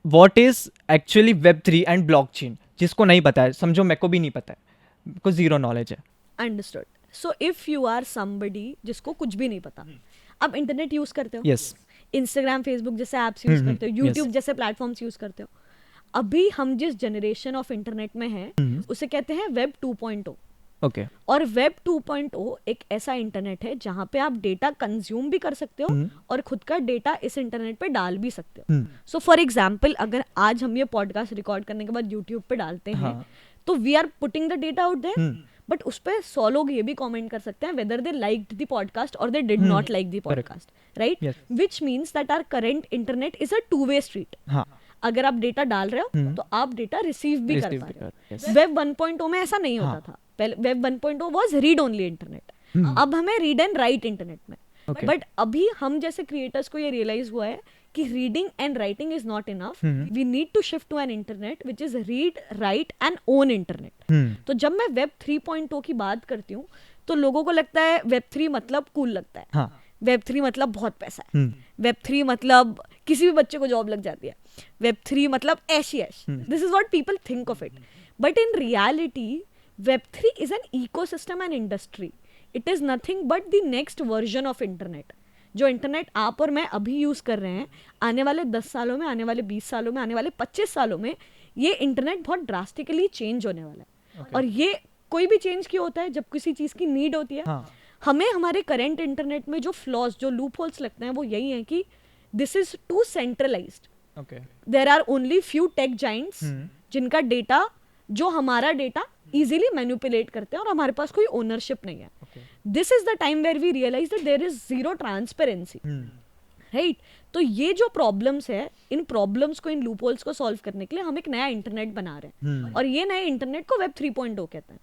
What is actually Web3 and blockchain, जिसको नहीं पता है, समझो मेरे को भी नहीं पता है, बिकॉज जीरो नॉलेज है. Understood. So if you are somebody जिसको कुछ भी नहीं पता, अब इंटरनेट यूज करते हो, यस. इंस्टाग्राम फेसबुक जैसे ऐप्स यूज करते हो, yes. यूट्यूब जैसे प्लेटफॉर्म्स यूज करते हो. अभी हम जिस जनरेशन ऑफ इंटरनेट में हैं उसे कहते हैं वेब 2.0. ओके. और वेब 2.0 एक ऐसा इंटरनेट है जहाँ पे आप डेटा कंज्यूम भी कर सकते हो और खुद का डेटा इस इंटरनेट पे डाल भी सकते हो. सो फॉर एग्जाम्पल, अगर आज हम ये पॉडकास्ट रिकॉर्ड करने के बाद यूट्यूब पे डालते हैं, तो we are putting the data out there, but उस पर 100 लोग ये भी कमेंट कर सकते हैं whether they liked the podcast और they did not like the podcast, right? Which means that our current internet is a two way street. अगर आप डेटा डाल रहे हो तो आप डेटा रिसीव भी कर पा रहे हो. वेब 1.0 में ऐसा नहीं होता था. पहले web 1.0 was read only internet. अब हमें रीड एंड राइट इंटरनेट में. बट अभी हम जैसे क्रिएटर्स को ये रियलाइज हुआ है कि reading and writing is not enough. We need to shift to an internet which is read, write and own internet. तो जब मैं वेब 3.0 की बात करती हूँ तो लोगों को लगता है वेब 3 मतलब कूल लगता है. वेब 3 मतलब बहुत पैसा है. वेब 3 मतलब किसी भी बच्चे को जॉब लग जाती है. वेब 3 मतलब ऐश. This is what people think of it. But in reality web 3 is an ecosystem and industry. It is nothing but the next version of internet. जो इंटरनेट आप और मैं अभी यूज कर रहे हैं, आने वाले 10 सालों में, आने वाले 20 सालों में, आने वाले 25 सालों में ये इंटरनेट बहुत ड्रास्टिकली चेंज होने वाला है. और ये कोई भी चेंज क्यों होता है? जब किसी चीज की नीड होती है. हमें हमारे करंट इंटरनेट में जो फ्लॉज, जो लूप होल्स लगते हैं, वो यही है कि this is too centralised. There are only few tech giants जिनका डेटा, जो हमारा डेटा इजीली मैनिपुलेट करते हैं और हमारे पास कोई ओनरशिप नहीं है. This is the time where we realise that there is zero transparency, right? तो ये जो प्रॉब्लम्स है, इन प्रॉब्लम्स को, इन लूपहोल्स को सॉल्व करने के लिए हम एक नया इंटरनेट बना रहे हैं. और ये नए इंटरनेट को वेब 3.0 कहते हैं.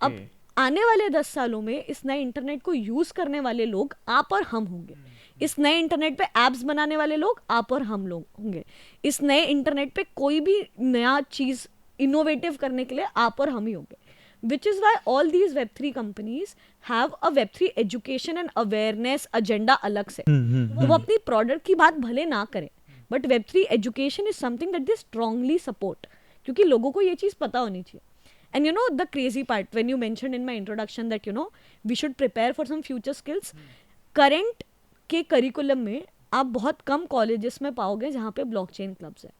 अब आने वाले 10 सालों में इस नए इंटरनेट को यूज करने वाले लोग आप और हम होंगे. इस नए इंटरनेट पे एप्स बनाने वाले लोग आप और हम लोग होंगे. इस नए इंटरनेट पे कोई भी नया चीज इनोवेटिव करने के लिए आप और हम ही होंगे. Which is why all these web 3 companies have a web 3 education and awareness agenda अलग से. वो अपनी प्रोडक्ट की बात भले ना करें, but web 3 education is something that they strongly support, क्योंकि लोगों को ये चीज पता होनी चाहिए. And you know the crazy part, when you mentioned in my introduction that we should prepare for some future skills. Current के करिकुलम में आप बहुत कम कॉलेजेस में पाओगे जहाँ पे ब्लॉकचेन क्लब्स है,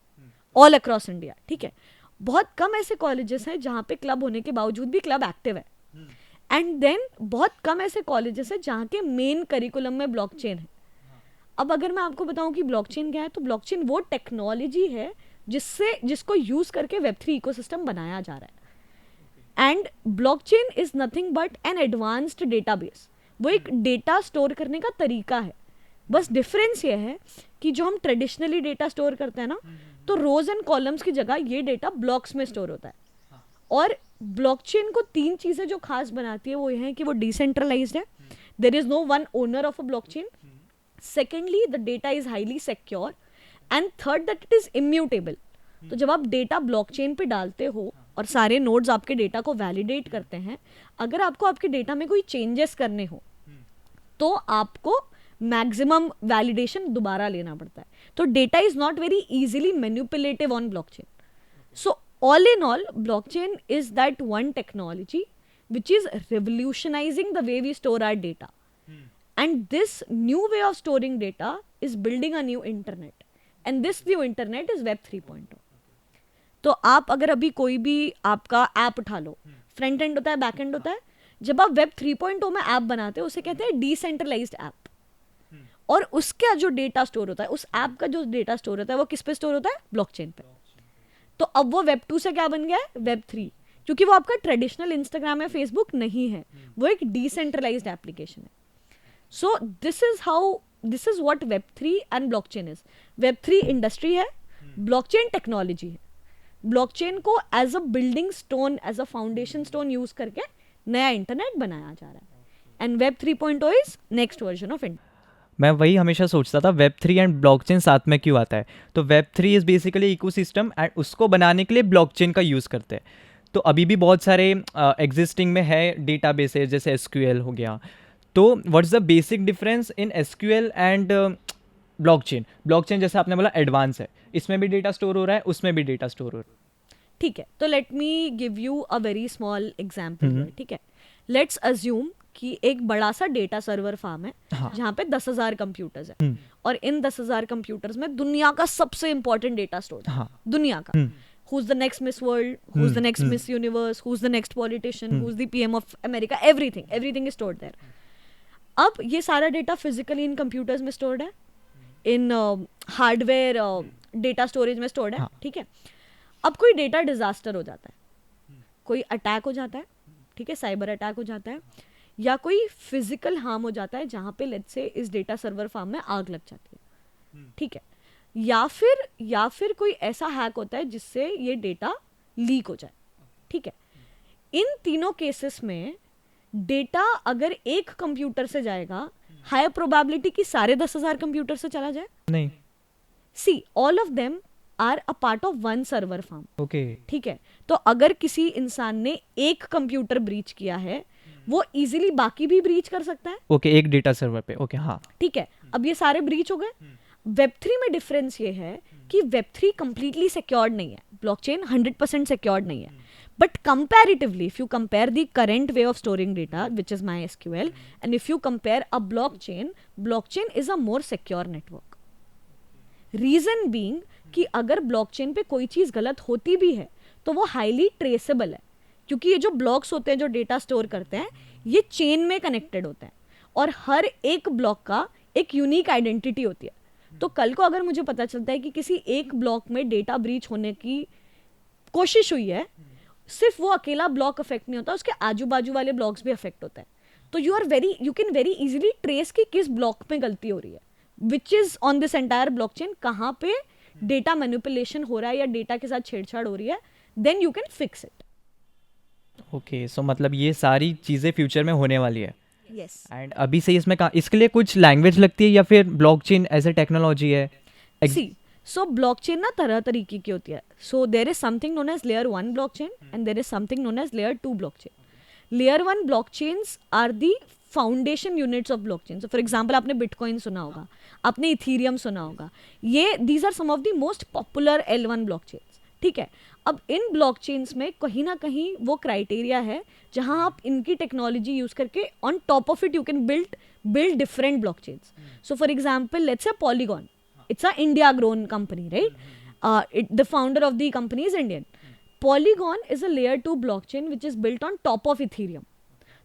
ऑल अक्रॉस इंडिया. ठीक है, बहुत कम ऐसे कॉलेजेस हैं जहाँ पे क्लब होने के बावजूद भी क्लब एक्टिव है. एंड देन बहुत कम ऐसे कॉलेजेस हैं जहाँ के मेन करिकुलम में ब्लॉकचेन है. अब अगर मैं आपको बताऊँ कि ब्लॉकचेन क्या है, तो ब्लॉकचेन वो टेक्नोलॉजी है जिसको यूज करके वेब 3 इकोसिस्टम बनाया जा रहा है. And blockchain is nothing but N advanced database. वो एक डेटा स्टोर करने का तरीका है. बस डिफरेंस ये है कि जो हम ट्रेडिशनली डेटा स्टोर करते हैं ना, तो रोज एंड कॉलम्स की जगह ये डेटा ब्लॉक्स में स्टोर होता है. और ब्लॉकचेन को 3 चीजें जो खास बनाती है वो ये है कि वो डिसेंट्रलाइज्ड है. There is no one owner of a blockchain. Secondly, the data is highly secure. And third, that it is immutable. तो जब आप डेटा ब्लॉकचेन पे डालते हो और सारे नोड्स आपके डेटा को वैलिडेट करते हैं, अगर आपको आपके डेटा में कोई चेंजेस करने हो तो आपको मैक्सिमम वैलिडेशन दोबारा लेना पड़ता है. तो data is not very easily manipulative on blockchain. So all in all, blockchain is that one technology which is revolutionizing the way we store our data. And this new way of storing data is building a new internet. And this new internet is Web 3.0. तो आप अगर अभी कोई भी आपका app उठा लो, front end होता है, बैक एंड होता है. जब आप वेब 3.0 में ऐप बनाते हो उसे कहते हैं डिसेंट्रलाइज्ड ऐप. और उसका जो डेटा स्टोर होता है, उस ऐप का जो डेटा स्टोर होता है, वो किस पे स्टोर होता है? ब्लॉकचेन पे. तो अब वो वेब 2 से क्या बन गया है? वेब 3. क्योंकि वो आपका ट्रेडिशनल इंस्टाग्राम या फेसबुक नहीं है, वो एक डिसेंट्रलाइज्ड एप्लीकेशन है. So this is what web 3 and blockchain is. Web 3 industry है, ब्लॉकचेन टेक्नोलॉजी है. ब्लॉकचेन को as a building stone, as a foundation stone use करके नया इंटरनेट बनाया जा रहा है. And web 3.0 is next version of internet. मैं वही हमेशा सोचता था वेब 3 एंड ब्लॉकचेन साथ में क्यों आता है. तो web 3 is basically ecosystem and उसको बनाने के लिए ब्लॉकचेन का यूज़ करते हैं. तो अभी भी बहुत सारे एग्जिस्टिंग में है डेटाबेसेस, जैसे SQL हो गया. तो what is the basic difference in SQL and blockchain जैसे आपने बोला एडवांस है, इसमें भी डेटा स्टोर हो रहा है, उसमें भी डेटा स्टोर हो रहा है। ठीक है, तो let me give you a very small example. ठीक है, लेट्स अज्यूम कि एक बड़ा सा डेटा सर्वर फार्म है हाँ। जहाँ पे 10,000 कंप्यूटर्स है और इन 10,000 कंप्यूटर्स में दुनिया का सबसे इंपॉर्टेंट डेटा स्टोर है। हाँ। दुनिया का, who's the next Miss World, who's the next Miss Universe, who's the next politician, who's the PM of America, everything is stored there. अब ये सारा डेटा फिजिकली इन कंप्यूटर्स में स्टोर्ड है, इन hardware data storage में stored है। हाँ। ठीक है, अब कोई डेटा डिजास्टर हो जाता है, कोई अटैक हो जाता है, ठीक है, साइबर अटैक हो जाता है, या कोई फिजिकल हार्म हो जाता है जहाँ पे लेट्स से इस डेटा सर्वर फार्म में आग लग जाती है। ठीक है, या फिर कोई ऐसा हैक होता है जिससे ये डेटा लीक हो जाए। ठीक है, इन तीनों केसेस में डेटा अगर एक कंप्यूटर से जाएगा, हाई प्रोबेबिलिटी कि सारे 10,000 कंप्यूटर से चला जाए। नहीं, see all of them are a part of one server farm. Okay. ठीक है, तो अगर किसी इंसान ने एक कंप्यूटर ब्रीच किया है, वो इजीली बाकी भी ब्रीच कर सकता है। ओके, एक डेटा सर्वर पे, ओके। हाँ, ठीक है, अब ये सारे ब्रीच हो गए। वेब3 में डिफरेंस ये है कि वेब3 कंप्लीटली सिक्योर्ड नहीं है, ब्लॉकचेन 100% सिक्योर्ड नहीं है, but comparatively if you compare the current way of storing data which is MySQL and if you compare a blockchain is a more secure network. Reason being कि अगर blockchain पे कोई चीज गलत होती भी है तो वो हाईली ट्रेसेबल है, क्योंकि ये जो ब्लॉक्स होते हैं जो डेटा स्टोर करते हैं ये चेन में कनेक्टेड होते हैं और हर एक ब्लॉक का एक यूनिक आइडेंटिटी होती है। तो कल को अगर मुझे पता चलता है कि किसी एक ब्लॉक में डेटा ब्रीच होने की कोशिश हुई है, सिर्फ वो अकेला ब्लॉक अफेक्ट नहीं होता, उसके आजू बाजू वाले ब्लॉक्स भी अफेक्ट होते हैं। तो you can very easily trace कि किस ब्लॉक में गलती हो रही है, which is on this entire blockchain, कहाँ पे डेटा मैनिपुलेशन हो रहा है या डेटा के साथ छेड़छाड़ हो रही है, then you can fix it. Okay, so मतलब ये सारी चीज़ें फ्यूचर में होने वाली है। यस, एंड अभी से इसमें इसके लिए कुछ लैंग्वेज लगती है या फिर ब्लॉकचेन एज ए टेक्नोलॉजी है? सी सो ब्लॉकचेन ना तरह तरीके की होती है। So there is something known as layer 1 blockchain and there is something known as layer 2 blockchain. Layer 1 blockchains are the foundation units of blockchain. So for example आपने Bitcoin सुना होगा, आपने इथीरियम सुना होगा, ये these are some of the most popular L1 blockchains. ठीक है, अब इन ब्लॉकचेन्स में कहीं ना कहीं वो क्राइटेरिया है जहां आप इनकी टेक्नोलॉजी यूज करके on top of it you can build different blockchains. So for example let's say polygon, it's a India grown company, right? The founder of the company is Indian. Polygon is a layer 2 blockchain which is built on top of Ethereum.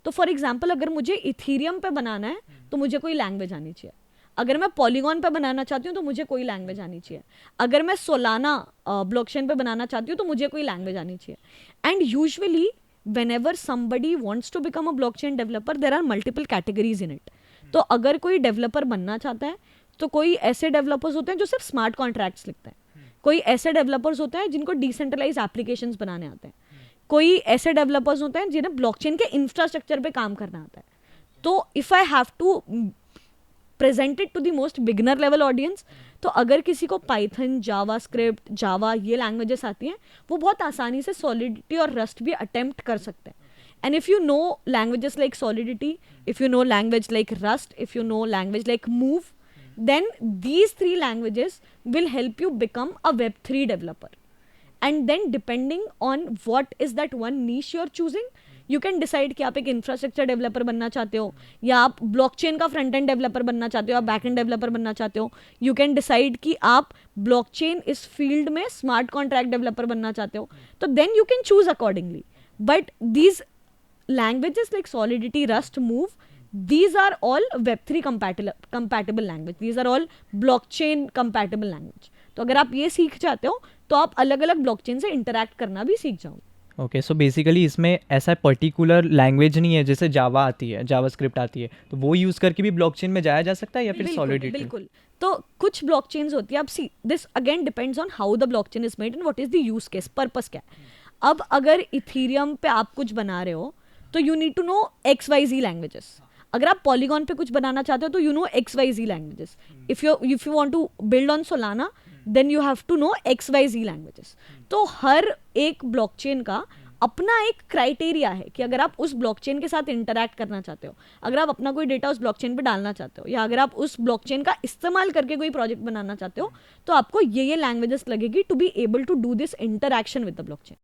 तो for example अगर मुझे Ethereum पे बनाना है तो मुझे कोई language आनी चाहिए, अगर मैं पॉलीगॉन पे बनाना चाहती हूँ तो मुझे कोई लैंग्वेज आनी चाहिए, अगर मैं सोलाना ब्लॉकचेन पे बनाना चाहती हूँ तो मुझे कोई लैंग्वेज आनी चाहिए। And usually whenever somebody wants to become a blockchain developer there are multiple categories in it. तो अगर कोई डेवलपर बनना चाहता है तो कोई ऐसे डेवलपर्स होते हैं जो सिर्फ स्मार्ट कॉन्ट्रैक्ट्स लिखते हैं, कोई ऐसे डेवलपर्स होते हैं जिनको डिसेंट्रलाइज एप्लीकेशंस बनाने आते हैं, कोई ऐसे डेवलपर्स होते हैं जिन्हें ब्लॉकचेन के इंफ्रास्ट्रक्चर पे काम करना आता है। तो if I have to present it to the most beginner level audience, तो अगर किसी को पाइथन, जावास्क्रिप्ट, जावा ये लैंग्वेजेस आती हैं वो बहुत आसानी से सॉलिडिटी और रस्ट भी अटेम्प्ट कर सकते हैं। And if you know languages like Solidity, if you know language like Rust, if you know language like Move, then these 3 languages will help you become a Web3 developer. And then depending on what is that one niche you're choosing, you can decide कि आप एक infrastructure developer बनना चाहते हो या आप blockchain का front end developer बनना चाहते हो या back end developer बनना चाहते हो। You can decide कि आप blockchain इस field में smart contract developer बनना चाहते हो, तो then you can choose accordingly. But these languages like Solidity, Rust, Move, these are all Web3 compatible language. These are all blockchain compatible language. तो अगर आप ये सीख जाते हो तो आप अलग अलग ब्लॉकचेन से इंटरैक्ट करना भी सीख जाओगे। ओके, सो बेसिकली इसमें ऐसा पर्टिकुलर लैंग्वेज नहीं है, जैसे जावा आती है, जावास्क्रिप्ट आती है, तो वो यूज़ करके भी ब्लॉकचेन में जाया जा सकता है या फिर सॉलिडिटी? बिल्कुल, तो कुछ ब्लॉकचेन्स होती है। अब see this again depends on how the blockchain is made and what is the use case, purpose क्या है। अब अगर इथीरियम पे आप कुछ बना रहे हो तो you need to know XYZ languages. अगर आप पॉलीगॉन पे कुछ बनाना चाहते हो तो you know XYZ languages. If you want to build on Solana then you have to know XYZ languages. तो हर एक ब्लॉकचेन का अपना एक क्राइटेरिया है कि अगर आप उस ब्लॉकचेन के साथ इंटरैक्ट करना चाहते हो, अगर आप अपना कोई डेटा उस ब्लॉकचेन पे डालना चाहते हो, या अगर आप उस ब्लॉकचेन का इस्तेमाल करके कोई प्रोजेक्ट बनाना चाहते हो, तो आपको ये लैंग्वेजेस लगेगी to be able to do this interaction with the blockchain.